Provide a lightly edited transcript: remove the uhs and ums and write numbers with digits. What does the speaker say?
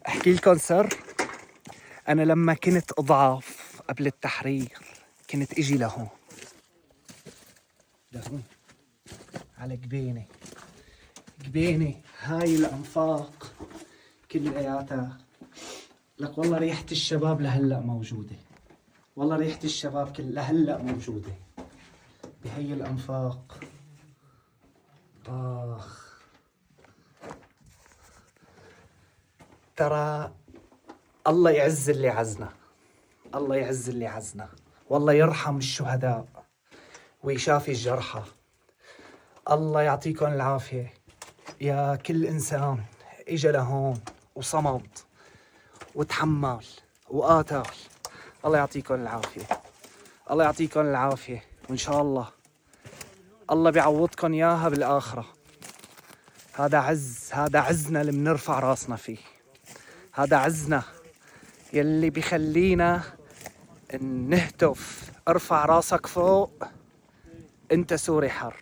احكي لكم سر. انا لما كنت اضعف قبل التحرير كنت اجي لهون على جبيني هاي الانفاق كلياتها لك. والله ريحة الشباب لهلا موجودة، والله ريحة الشباب لهلا موجودة بهي الانفاق. ترى الله يعز اللي عزنا، الله يعز اللي عزنا، والله يرحم الشهداء ويشافي الجرحى. الله يعطيكم العافية يا كل إنسان إجا لهون وصمد وتحمل وقاتل. الله يعطيكم العافية، الله يعطيكم العافية، وإن شاء الله بيعوضكم إياها بالآخرة. هذا عزنا اللي بنرفع راسنا فيه، هذا عزنا يلي بيخلينا نهتف ارفع راسك فوق، انت سوري حر.